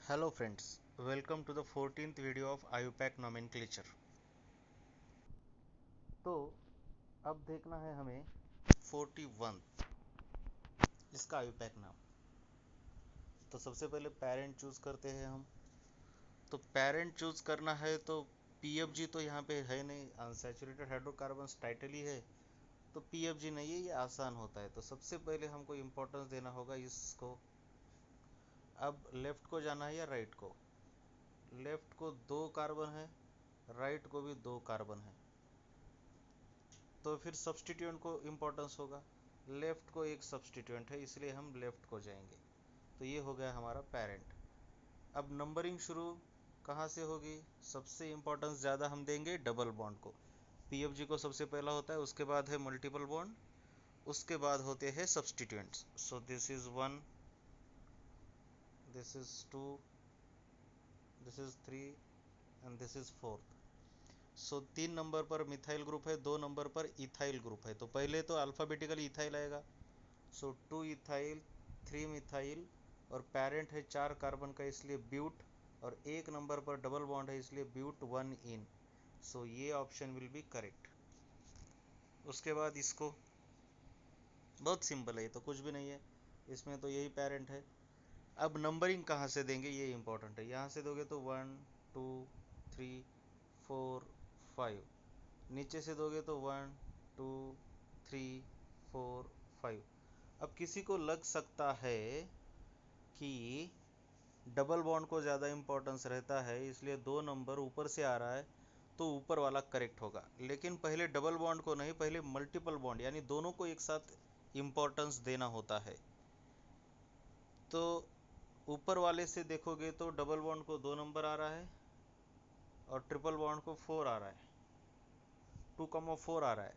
Hello friends, welcome to the 14th video of IUPAC nomenclature। तो अब देखना है हमें 41 इसका IUPAC नाम। तो सबसे पहले पेरेंट चूज करते हैं हम। तो पेरेंट चूज करना है तो PFG तो यहाँ पे है नहीं, अनसैचुरेटेड हाइड्रोकार्बन्स टाइटल ही है, तो PFG नहीं है, ये आसान होता है। तो सबसे पहले हमको इम्पोर्टेंस देना होगा इसको। अब लेफ्ट को जाना है या राइट को? लेफ्ट को 2 कार्बन है, राइट को भी 2 कार्बन है, तो फिर सब्सटीट्यूएंट को इम्पोर्टेंस होगा। लेफ्ट को एक सब्सटीट्यूएंट है, इसलिए हम लेफ्ट को जाएंगे। तो ये हो गया हमारा पेरेंट। अब नंबरिंग शुरू कहाँ से होगी? सबसे इम्पोर्टेंस ज़्यादा हम देंगे डबल बॉन्ड को। PFG को सबसे पहला होता है, उसके बाद है मल्टीपल बॉन्ड, उसके बाद होते हैं substituents. So this is 1, this is 2, this is 3 and this is 4। So 3 number पर मिथाइल ग्रुप है, 2 नंबर पर इथाइल ग्रुप है। तो पहले तो अल्फ़ाबेटिकली इथाइल आएगा। सो 2 इथाइल, 3 मिथाइल, और पेरेंट है 4 कार्बन का, इसलिए ब्यूट, और 1 नंबर पर डबल बॉन्ड है, इसलिए ब्यूट 1 इन। सो ये ऑप्शन विल बी करेक्ट। उसके बाद इसको बहुत सिंपल है, ये तो कुछ भी नहीं है, इसमें तो यही पेरेंट है। अब नंबरिंग कहाँ से देंगे ये इंपॉर्टेंट है। यहाँ से दोगे तो 1 2 3 4 5, नीचे से दोगे तो 1 2 3 4 5। अब किसी को लग सकता है कि डबल बॉन्ड को ज़्यादा इम्पोर्टेंस रहता है, इसलिए 2 नंबर ऊपर से आ रहा है, तो ऊपर वाला करेक्ट होगा। लेकिन पहले डबल बॉन्ड को नहीं, पहले मल्टीपल बॉन्ड यानी दोनों को एक साथ इम्पोर्टेंस देना होता है। तो ऊपर वाले से देखोगे तो डबल बॉन्ड को 2 नंबर आ रहा है, और ट्रिपल बॉन्ड को 4 आ रहा है, 2,4 आ रहा है,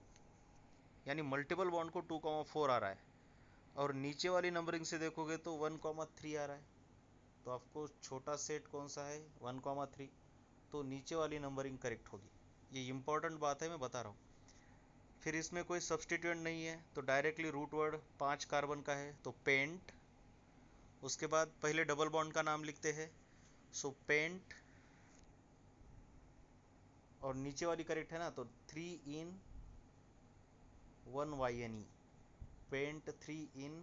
यानी मल्टीपल बॉन्ड को 2,4 आ रहा है। और नीचे वाली नंबरिंग से देखोगे तो 1,3 आ रहा है। तो आपको छोटा सेट कौन सा है? 1,3। तो नीचे वाली नंबरिंग करेक्ट होगी। ये इंपॉर्टेंट बात है, मैं बता रहा हूँ। फिर इसमें कोई सब्सटीट्यूएंट नहीं है, तो डायरेक्टली रूट वर्ड 5 कार्बन का है, तो पेंट। उसके बाद पहले डबल बॉन्ड का नाम लिखते हैं, सो पेंट, और नीचे वाली करेक्ट है ना, तो 3 in 1 YNE, pent 3 in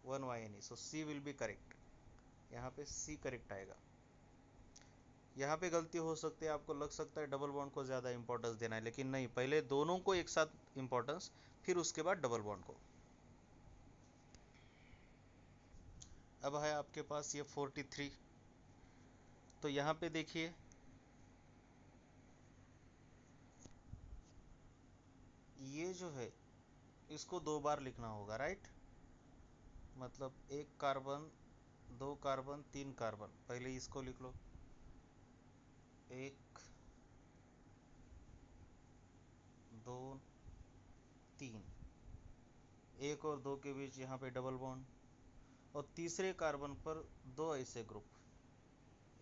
1 YNE। So C will be correct, यहाँ पे सी करेक्ट आएगा। यहाँ पे गलती हो सकती है, आपको लग सकता है डबल बॉन्ड को ज़्यादा इंपॉर्टेंस देना है, लेकिन नहीं, पहले दोनों को एक साथ इंपॉर्टेंस, फिर उसके बाद डबल बॉन्ड को। अब है आपके पास ये 43। तो यहाँ पे देखिए, ये जो है इसको 2 बार लिखना होगा, राइट? मतलब 1 कार्बन, 2 कार्बन, 3 कार्बन, पहले इसको लिख लो, 1 2 3, 1 और 2 के बीच यहाँ पे डबल बॉन्ड, और तीसरे कार्बन पर 2 ऐसे ग्रुप,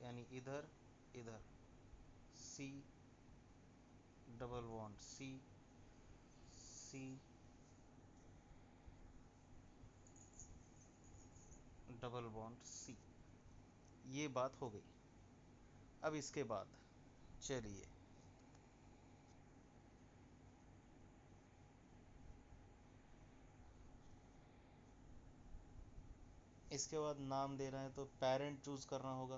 यानी इधर इधर, C double bond C, C double bond C. ये बात हो गई। अब इसके बाद चलिए, इसके बाद नाम देना है, तो पेरेंट चूज करना होगा।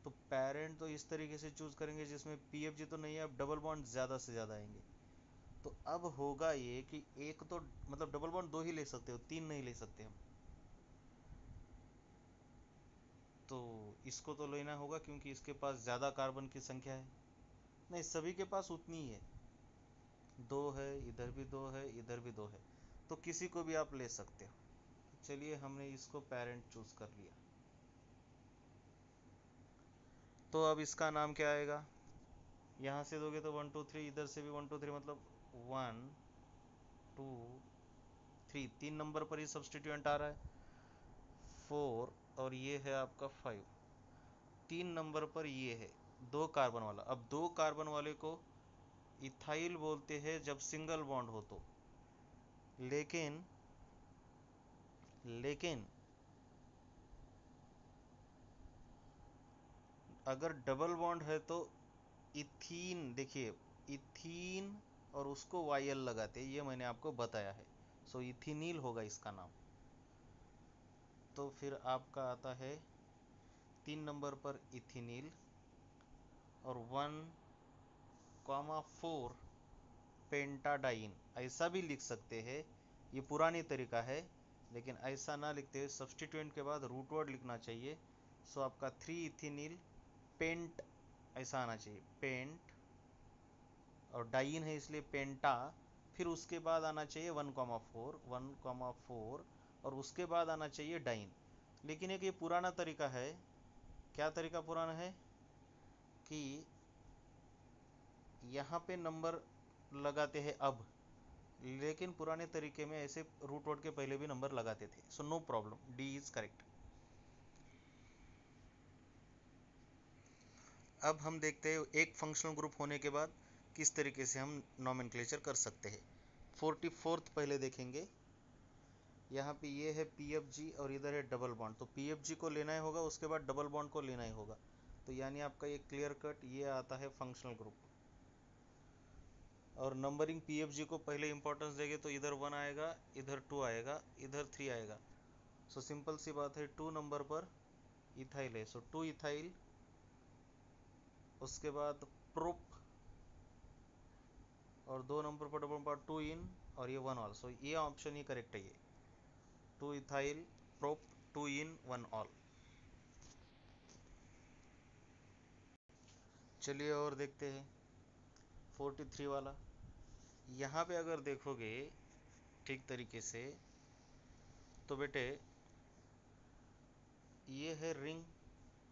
तो पेरेंट तो इस तरीके से चूज करेंगे जिसमें PFG तो नहीं है, अब डबल बॉन्ड ज़्यादा से ज़्यादा आएंगे। तो अब होगा ये कि एक तो मतलब डबल बॉन्ड 2 ही ले सकते हो, 3 नहीं ले सकते हम। तो इसको तो लेना होगा क्योंकि इसके पास ज़्यादा कार्बन की संख्या है। नहीं, सभी के पास उतनी ही है, 2 है, इधर भी 2 है, इधर भी 2 है, तो किसी को भी आप ले सकते हो। चलिए, हमने इसको पेरेंट चूज कर लिया। तो अब इसका नाम क्या आएगा? यहाँ से दोगे तो 1 2 3, इधर से भी 1 2 3, मतलब 1 2 3, 3 नंबर पर ही सब्सटीट्यूएंट आ रहा है, 4, और ये है आपका 5। 3 नंबर पर ये है 2 कार्बन वाला। अब 2 कार्बन वाले को इथाइल बोलते हैं जब सिंगल बॉन्ड हो तो, लेकिन लेकिन अगर डबल बॉन्ड है तो इथीन, देखिए इथीन और उसको YL लगाते हैं, ये मैंने आपको बताया है। सो इथिनील होगा इसका नाम। तो फिर आपका आता है 3 नंबर पर इथिनील और 1,4 पेंटाडाइन, ऐसा भी लिख सकते हैं। ये पुरानी तरीका है, लेकिन ऐसा ना लिखते, सब्स्टिट्यूएंट के बाद रूट वर्ड लिखना चाहिए। सो आपका 3 इथिनील पेंट ऐसा आना चाहिए, पेंट, और डाइन है इसलिए पेंटा। फिर उसके बाद आना चाहिए 1,4 और उसके बाद आना चाहिए डाइन। लेकिन एक ये पुराना तरीका है। क्या तरीका पुराना है कि यहाँ पे नंबर लगाते हैं अब, लेकिन पुराने तरीके में ऐसे रूट वर्ड के पहले भी नंबर लगाते थे। So no problem, D is correct. अब हम देखते हैं एक फंक्शनल ग्रुप होने के बाद किस तरीके से हम नॉमेनक्लेचर कर सकते हैं। 44th पहले देखेंगे। यहाँ पे ये है PFG और इधर है डबल बॉन्ड, तो PFG को लेना ही होगा, उसके बाद डबल बॉन्ड को लेना ही होगा। तो यानी आपका ये क्लियर कट ये आता है फंक्शनल ग्रुप। और नंबरिंग PFG को पहले इंपॉर्टेंस देंगे तो इधर 1 आएगा, इधर 2 आएगा, इधर 3 आएगा। सो सिंपल सी बात है, 2 नंबर पर इथाइल है, सो 2 इथाइल, उसके बाद प्रोप, और 2 नंबर पर डबल बॉन्ड 2 इन, और ये 1 ऑल। सो ये ऑप्शन ही करेक्ट है, ये 2 इथाइल प्रोप 2 इन 1 ऑल। चलिए और देखते हैं 43 वाला। यहाँ पे अगर देखोगे ठीक तरीके से तो बेटे ये है रिंग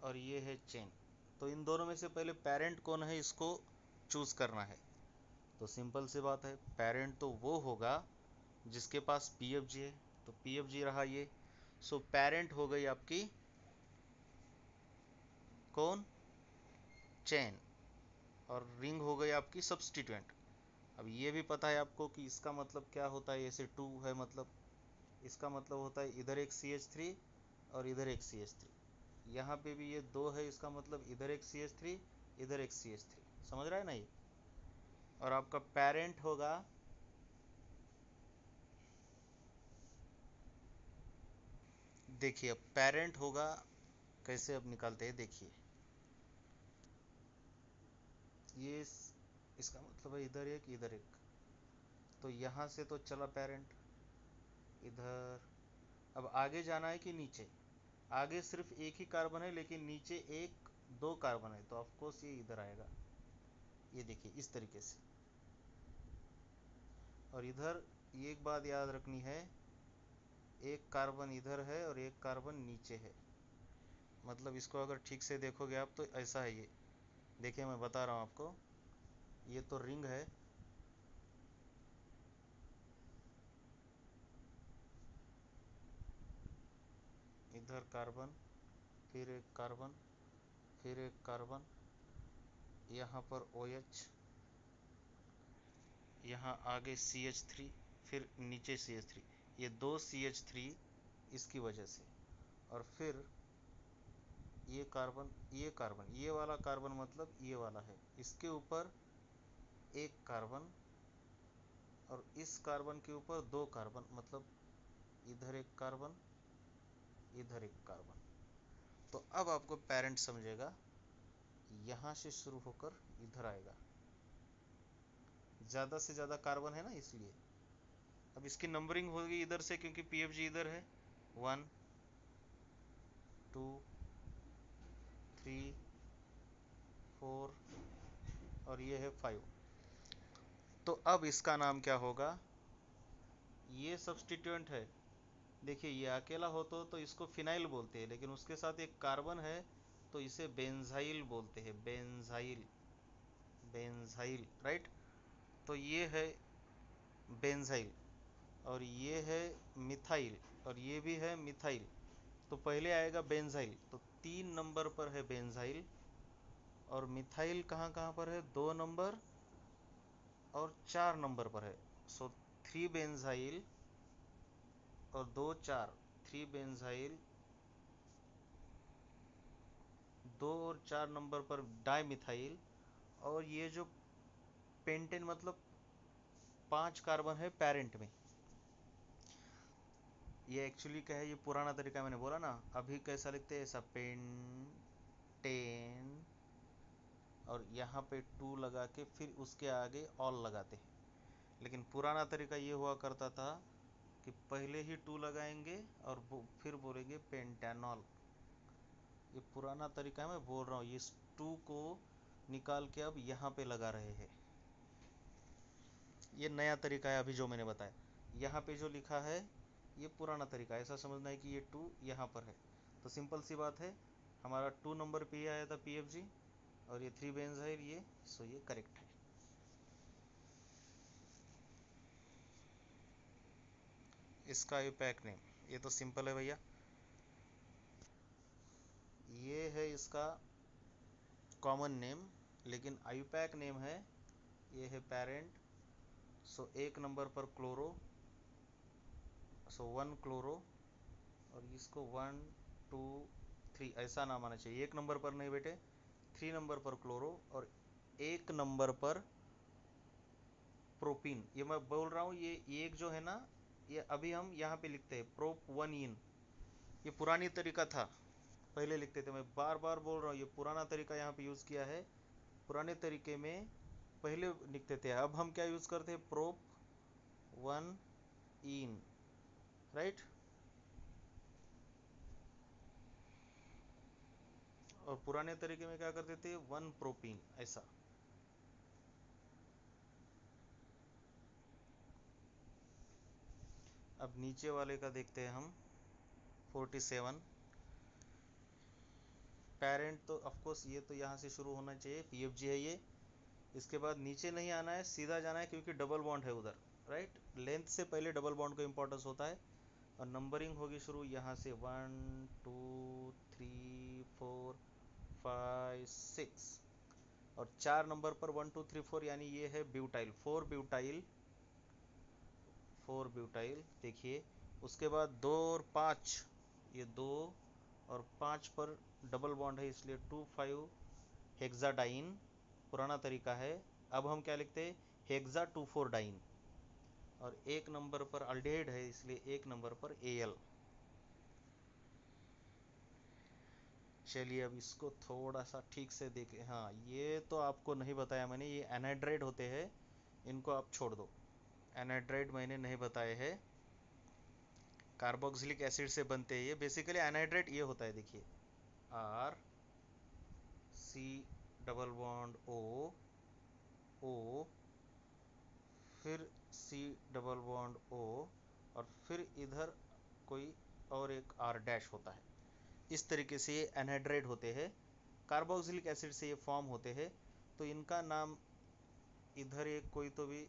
और ये है चेन। तो इन दोनों में से पहले पेरेंट कौन है इसको चूज करना है। तो सिंपल सी बात है, पेरेंट तो वो होगा जिसके पास PFG है, तो PFG रहा ये। सो पेरेंट हो गई आपकी कौन, चेन, और रिंग हो गई आपकी सब्स्टिट्यूएंट। अब ये भी पता है आपको कि इसका मतलब क्या होता है, ऐसे 2 है मतलब इसका मतलब होता है इधर एक CH3 और इधर एक CH3। यहाँ पे भी ये 2 है, इसका मतलब इधर एक CH3 इधर एक CH3। समझ रहा है ना ये। और आपका पेरेंट होगा, देखिए अब पेरेंट होगा कैसे, अब निकालते हैं। देखिए ये इसका मतलब है इधर एक इधर एक, तो यहाँ से तो चला पेरेंट इधर। अब आगे जाना है कि नीचे, आगे सिर्फ एक ही कार्बन है लेकिन नीचे एक 2 कार्बन है, तो ऑफकोर्स ये इधर आएगा। ये देखिए इस तरीके से। और इधर ये एक बात याद रखनी है, एक कार्बन इधर है और एक कार्बन नीचे है। मतलब इसको अगर ठीक से देखोगे आप तो ऐसा है ये। देखिए मैं बता रहा हूँ आपको, ये तो रिंग है, इधर कार्बन, फिर एक कार्बन, फिर एक कार्बन, यहाँ पर OH, यहाँ आगे CH3, फिर नीचे CH3। ये 2 CH3 इसकी वजह से। और फिर ये कार्बन, ये कार्बन, ये वाला कार्बन मतलब ये वाला है, इसके ऊपर एक कार्बन, और इस कार्बन के ऊपर 2 कार्बन, मतलब इधर एक कार्बन इधर एक कार्बन। तो अब आपको पेरेंट समझेगा, यहाँ से शुरू होकर इधर आएगा, ज़्यादा से ज़्यादा कार्बन है ना इसलिए। अब इसकी नंबरिंग होगी इधर से क्योंकि PFG इधर है, 1 2 3 4 और ये है 5। तो अब इसका नाम क्या होगा, ये सब्स्टिट्यूएंट है। देखिए ये अकेला हो तो इसको फिनाइल बोलते हैं, लेकिन उसके साथ एक कार्बन है तो इसे बेंजाइल बोलते हैं, बेंजाइल, बेंजाइल, राइट। तो ये है बेंजाइल, और ये है मिथाइल, और ये भी है मिथाइल। तो पहले आएगा बेंजाइल, तो 3 नंबर पर है बेंजाइल, और मिथाइल कहाँ कहाँ पर है, 2 नंबर और 4 नंबर पर है। सो 3 बेंजाइल और 2 4, 3 बेंजाइल 2 और 4 नंबर पर डाई मिथाइल, और ये जो पेंटेन मतलब 5 कार्बन है पेरेंट में। ये एक्चुअली क्या है, ये पुराना तरीका मैंने बोला ना, अभी कैसा लिखते हैं ऐसा, पेंटेन, और यहाँ पे 2 लगा के फिर उसके आगे ऑल लगाते हैं। लेकिन पुराना तरीका ये हुआ करता था कि पहले ही 2 लगाएंगे और फिर बोलेंगे पेंटानॉल। ये पुराना तरीका है, मैं बोल रहा हूँ, ये 2 को निकाल के अब यहाँ पे लगा रहे हैं। ये नया तरीका है अभी जो मैंने बताया। यहाँ पे जो लिखा है ये पुराना तरीका है, ऐसा समझना है कि ये 2 यहाँ पर है। तो सिंपल सी बात है, हमारा 2 नंबर पे आया था PFG, और ये 3 बेंजाइल ये, सो ये करेक्ट है। इसका आईयूपैक नेम, ये तो सिंपल है भैया, ये है इसका कॉमन नेम, लेकिन आईयूपैक नेम है, ये है पेरेंट। सो 1 नंबर पर क्लोरो, सो 1 क्लोरो, और इसको 1 2 3 ऐसा नाम आना चाहिए। 1 नंबर पर नहीं बेटे, 3 नंबर पर क्लोरो, और 1 नंबर पर प्रोपीन। ये मैं बोल रहा हूँ, ये एक जो है ना, ये अभी हम यहाँ पे लिखते हैं प्रोप 1 इन। ये पुरानी तरीका था, पहले लिखते थे, मैं बार बार बोल रहा हूँ, ये पुराना तरीका यहाँ पे यूज़ किया है। पुराने तरीके में पहले लिखते थे, अब हम क्या यूज़ करते हैं, प्रोप 1 इन, राइट। और पुराने तरीके में क्या करते थे, 1 प्रोपीन ऐसा। अब नीचे वाले का देखते हैं हम, 47 पेरेंट, तो ऑफकोर्स ये तो यहाँ से शुरू होना चाहिए, PFG है ये। इसके बाद नीचे नहीं आना है, सीधा जाना है, क्योंकि डबल बॉन्ड है उधर, राइट। लेंथ से पहले डबल बॉन्ड का इंपॉर्टेंस होता है। और नंबरिंग होगी शुरू यहाँ से, 1 2 3 4 5 6, और 4 नंबर पर 1 2 3 4, यानी ये है ब्यूटाइल, 4 ब्यूटाइल, 4 ब्यूटाइल देखिए। उसके बाद 2 और 5, ये 2 और 5 पर डबल बॉन्ड है, इसलिए 2 5 हेक्साडाइन, पुराना तरीका है। अब हम क्या लिखते हैं, हेक्सा 2 4 डाइन, और 1 नंबर पर अल्डिहाइड है, इसलिए 1 नंबर पर Al। चलिए अब इसको थोड़ा सा ठीक से देखें। हाँ, ये तो आपको नहीं बताया मैंने, ये एनहाइड्राइड होते हैं, इनको आप छोड़ दो। एनहाइड्राइड मैंने नहीं बताए हैं, कार्बोक्सिलिक एसिड से बनते हैं ये। बेसिकली एनहाइड्राइड ये होता है, देखिए, R C double bond O, O, फिर C डबल बॉन्ड O, और फिर इधर कोई और एक R डैश होता है। इस तरीके से ये एनहाइड्राइड होते हैं, कार्बोक्सिलिक एसिड से ये फॉर्म होते हैं। तो इनका नाम इधर एक कोई तो भी,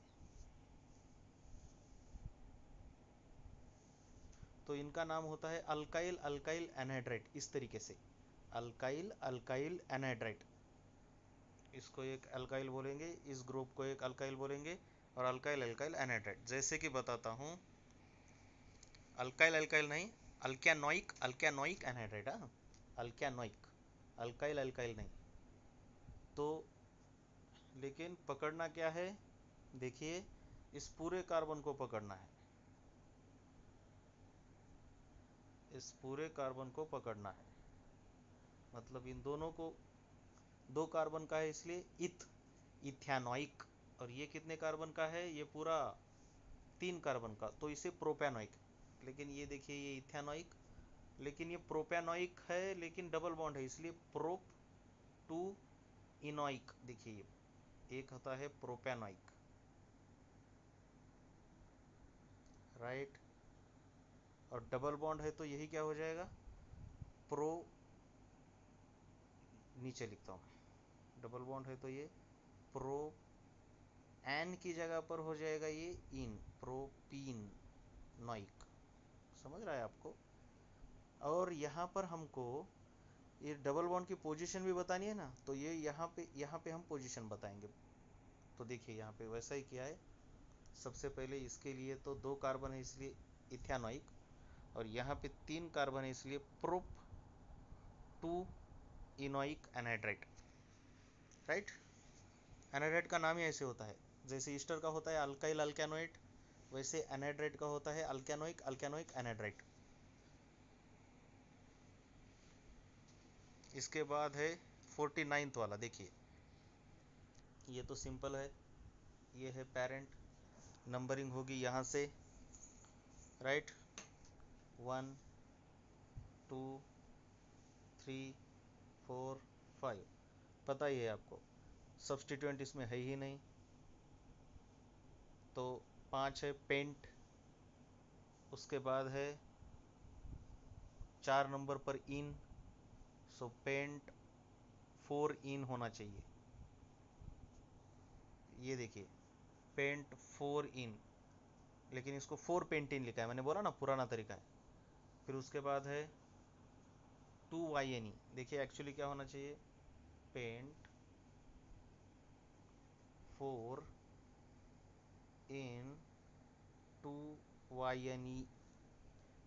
तो इनका नाम होता है अल्काइल अल्काइल एनहाइड्राइड, इस तरीके से, अल्काइल अल्काइल एनहाइड्राइड। इसको एक अल्काइल बोलेंगे, इस ग्रुप को एक अल्काइल बोलेंगे, और अल्काइल अल्काइल एनहाइड्राइड। जैसे कि बताता हूँ, अल्काइल अल्काइल नहीं, अल्क्यानोइक अल्क्यानोइक एनहाइड्राइड, हाँ, अल्क्यानोइक, अल्काइल अल्काइल नहीं। तो लेकिन पकड़ना क्या है, देखिए, इस पूरे कार्बन को पकड़ना है, इस पूरे कार्बन को पकड़ना है, मतलब इन दोनों को, 2 कार्बन का है इसलिए इथ्यानोइक, और ये कितने कार्बन का है, ये पूरा 3 कार्बन का, तो इसे प्रोपैनोइक। लेकिन ये देखिए, ये इथ्यानोइक, लेकिन ये प्रोपैनोइक है, लेकिन डबल बॉन्ड है, इसलिए प्रोप 2 इनोइक। देखिए, ये एक होता है प्रोपैनोइक, राइट। और डबल बॉन्ड है तो यही क्या हो जाएगा, प्रो, नीचे लिखता हूँ, डबल बॉन्ड है तो ये प्रो, एन की जगह पर हो जाएगा ये इन, प्रोपीन नॉइक। समझ रहा है आपको। और यहाँ पर हमको ये डबल बॉन्ड की पोजीशन भी बतानी है ना, तो ये यहाँ पे हम पोजीशन बताएंगे। तो देखिए, यहाँ पे वैसा ही किया है। सबसे पहले इसके लिए तो 2 कार्बन है, इसलिए इथेनोइक, और यहाँ पे 3 कार्बन है, इसलिए प्रोप 2 इनोइक एनहाइड्राइट, राइट। एनहाइड्राइट का नाम ही ऐसे होता है, जैसे ईस्टर का होता है अल्काइल अल्केनोइट, वैसे एनहाइड्राइट का होता है अल्केनोइक अल्केनोइक एनहाइड्राइट। इसके बाद है 49th वाला, देखिए ये तो सिंपल है, ये है पेरेंट, नंबरिंग होगी यहाँ से, राइट, 1 2 3 4 5, पता ही है आपको, सब्सटीट्यूएंट इसमें है ही नहीं, तो 5 है पेंट, उसके बाद है 4 नंबर पर इन, सो पेंट 4 इन होना चाहिए, ये देखिए पेंट 4 इन, लेकिन इसको 4 पेंट इन लिखा है, मैंने बोला ना पुराना तरीका है। फिर उसके बाद है 2 वाई एन ई, देखिए एक्चुअली क्या होना चाहिए, पेंट 4 इन 2 वाई एन ई,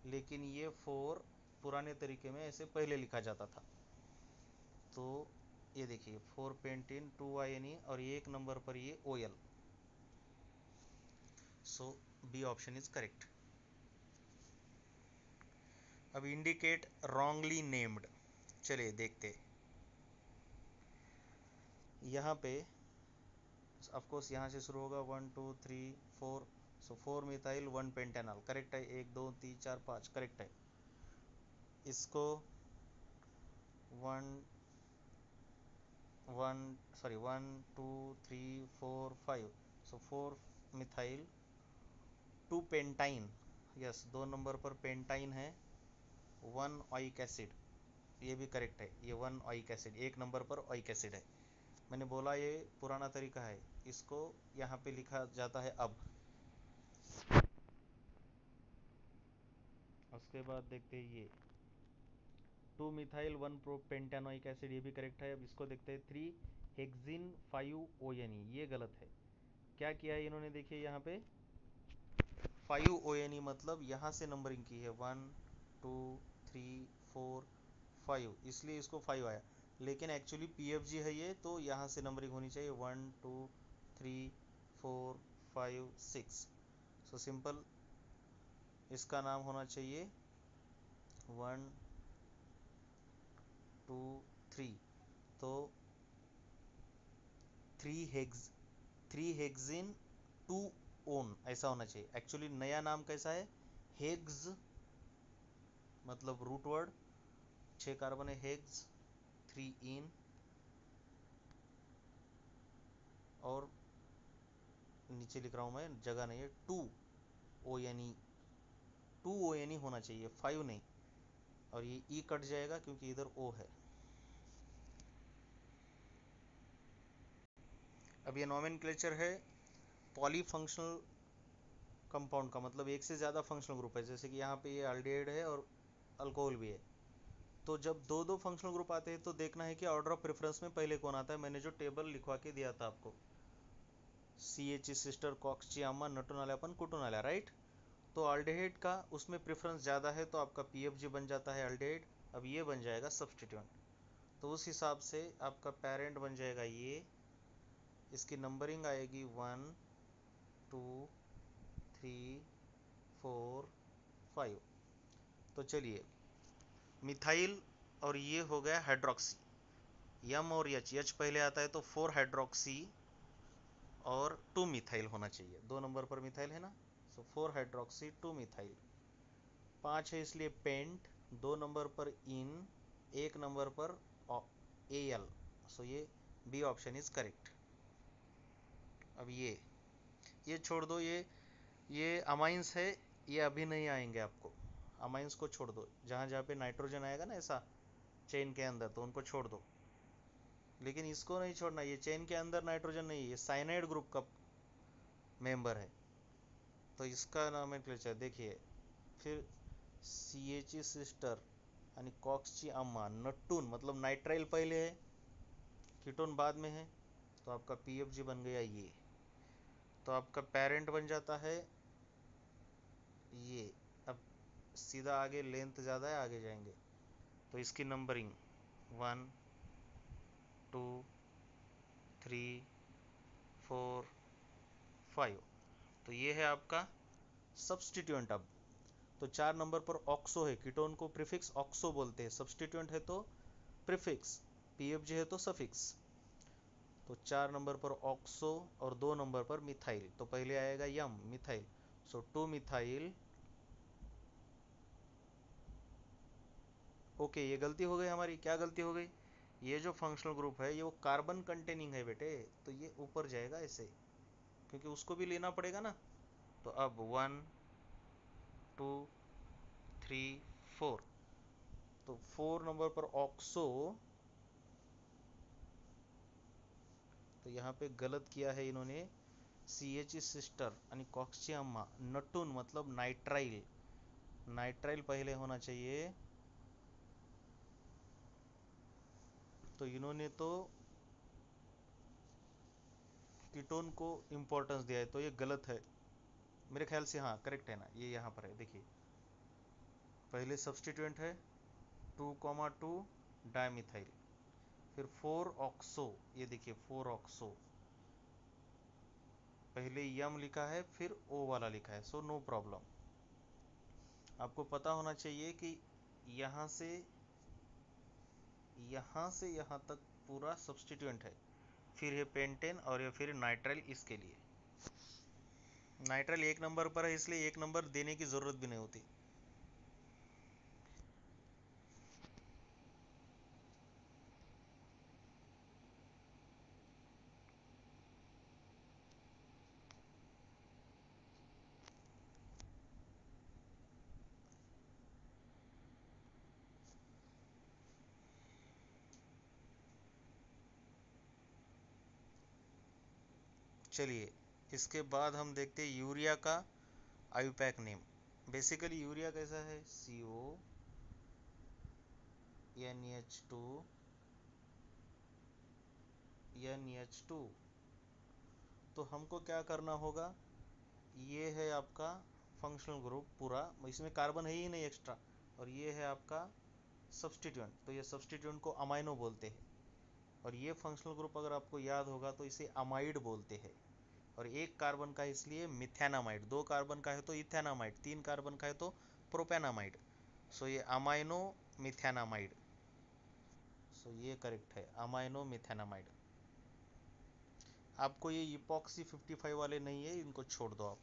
लेकिन ये 4 पुराने तरीके में ऐसे पहले लिखा जाता था, तो ये देखिए 4 pent in 2 Y N E, और ये एक नंबर पर ये O L, so B option is correct. अब इंडिकेट रॉन्गली नेम्ड, चलिए देखते, यहाँ पे ऑफकोर्स यहाँ से शुरू होगा 1 2 3 4, सो 4 मिथाइल 1 पेंटेनॉल, करेक्ट है, 1 2 3 4 5 करेक्ट है। इसको 1 2 3 4 5, सो 4 मिथाइल 2 पेंटाइन, यस 2 नंबर पर पेंटाइन है, 1 ऑइक एसिड, ये भी करेक्ट है, ये 1 ऑइक एसिड, एक नंबर पर ऑइक एसिड है। मैंने बोला ये पुराना तरीका है, इसको यहाँ पे लिखा जाता है अब। उसके बाद देखते हैं ये 2 मिथाइल 1 प्रोपेंटानोइक एसिड, ये भी करेक्ट है। अब इसको देखते हैं 3 हेक्सिन 5 ओ एन ई, ये गलत है। क्या किया है इन्होंने, देखिए यहाँ पे 5 ओ एन ई, मतलब यहाँ से नंबरिंग की है 1 2 3 4 5, इसलिए इसको 5 आया, लेकिन एक्चुअली पी एफ जी है ये, तो यहाँ से नंबरिंग होनी चाहिए 1 2 3 4 5 6, सो सिंपल इसका नाम होना चाहिए 1 2 3, तो 3 हेक्सिन 2 ओन ऐसा होना चाहिए। एक्चुअली नया नाम कैसा है, हेग्स, मतलब रूट वर्ड, 6 कार्बन है, हेग्स 3 इन, और नीचे लिख रहा हूँ मैं, जगह नहीं है, 2 O N E, 2 O N E होना चाहिए, 5 नहीं, और ये ई कट जाएगा क्योंकि इधर ओ है। अब ये नॉमेनक्लेचर है पॉलीफंक्शनल कंपाउंड का, मतलब एक से ज़्यादा फंक्शनल ग्रुप है, जैसे कि यहाँ पे ये अल्डिहाइड है और अल्कोहल भी है, तो जब दो दो फंक्शनल ग्रुप आते हैं तो देखना है कि ऑर्डर ऑफ प्रेफरेंस में पहले कौन आता है। मैंने जो टेबल लिखवा के दिया था आपको, सी एच सिस्टर कॉक्सचियामा नटुनालापन कुटुनाला, राइट, तो अल्डिहाइड का उसमें प्रेफरेंस ज़्यादा है, तो आपका पी एफ जी बन जाता है अल्डिहाइड। अब ये बन जाएगा सब्सटीट्यूएंट, तो उस हिसाब से आपका पेरेंट बन जाएगा ये, इसकी नंबरिंग आएगी 1 2 3 4 5। तो चलिए मिथाइल, और ये हो गया हाइड्रोक्सी, यम और एच, एच पहले आता है तो 4 हाइड्रोक्सी और 2 मिथाइल होना चाहिए, 2 नंबर पर मिथाइल है ना, सो 4 हाइड्रोक्सी 2 मिथाइल, 5 है इसलिए पेंट, 2 नंबर पर इन, 1 नंबर पर ए एल, सो ये बी ऑप्शन इज करेक्ट। अब ये छोड़ दो, ये अमाइंस है, ये अभी नहीं आएंगे आपको, अमाइंस को छोड़ दो, जहाँ जहाँ पे नाइट्रोजन आएगा ना ऐसा चेन के अंदर, तो उनको छोड़ दो, लेकिन इसको नहीं छोड़ना, ये चेन के अंदर नाइट्रोजन नहीं है, ये साइनाइड ग्रुप का मेंबर है, तो इसका नॉमेनक्लेचर देखिए, फिर सी एच सिस्टर आणि कॉक्सची अम्मा, नट्टून मतलब नाइट्राइल पहले है, कीटोन बाद में है, तो आपका पी एफ जी बन गया ये, तो आपका पेरेंट बन जाता है ये। अब सीधा आगे लेंथ ज़्यादा है, आगे जाएंगे, तो इसकी नंबरिंग 1 2 3 4 5। तो ये है आपका सब्सटीट्यूएंट। अब तो 4 नंबर पर ऑक्सो है, कीटोन को प्रीफिक्स ऑक्सो बोलते हैं, सब्सटीट्यूएंट है तो प्रीफिक्स, पीएफजी है तो सफिक्स। तो 4 नंबर पर ऑक्सो और 2 नंबर पर मिथाइल, तो पहले आएगा यम, मिथाइल। सो 2 मिथाइल। ओके, ये गलती हो गई हमारी। क्या गलती हो गई? ये जो फंक्शनल ग्रुप है ये वो कार्बन कंटेनिंग है बेटे, तो ये ऊपर जाएगा ऐसे, क्योंकि उसको भी लेना पड़ेगा ना। तो अब 1 2 3 4। तो 4 नंबर पर ऑक्सो, तो यहाँ पे गलत किया है इन्होंने, CH सिस्टर आणि कॉक्सची अम्मा, नटून मतलब नाइट्राइल, नाइट्राइल पहले होना चाहिए। तो इन्होंने तो कीटोन को इम्पोर्टेंस दिया है, तो ये गलत है मेरे ख्याल से। हाँ करेक्ट है ना, ये यहाँ पर है, देखिए पहले सब्सटीट्यूएंट है 2,2 डायमिथाइल, फिर 4 ऑक्सो, ये देखिए 4 ऑक्सो, पहले यम लिखा है फिर ओ वाला लिखा है, सो नो प्रॉब्लम। आपको पता होना चाहिए कि यहाँ से यहाँ तक पूरा सब्सटीट्यूएंट है, फिर है पेंटेन और ये फिर नाइट्राइल। इसके लिए नाइट्राइल 1 नंबर पर है, इसलिए 1 नंबर देने की ज़रूरत भी नहीं होती। चलिए इसके बाद हम देखते हैं यूरिया का आयुपैक नेम। बेसिकली यूरिया कैसा है, CONH2 NH2। तो हमको क्या करना होगा, ये है आपका फंक्शनल ग्रुप पूरा, इसमें कार्बन है ही नहीं एक्स्ट्रा, और ये है आपका सब्सटीट्यूएंट, तो ये सब्सटीट्यूएंट को अमाइनो बोलते हैं। और ये फंक्शनल ग्रुप अगर आपको याद होगा तो इसे अमाइड बोलते हैं। और 1 कार्बन का इसलिए मिथेनामाइड, 2 कार्बन का है तो इथेनामाइड, 3 कार्बन का है तो प्रोपेनामाइड। सो ये अमाइनो मिथेनामाइड, सो ये करेक्ट है, अमाइनो मिथेनामाइड। आपको ये इपॉक्सी 55 वाले नहीं है, इनको छोड़ दो आप।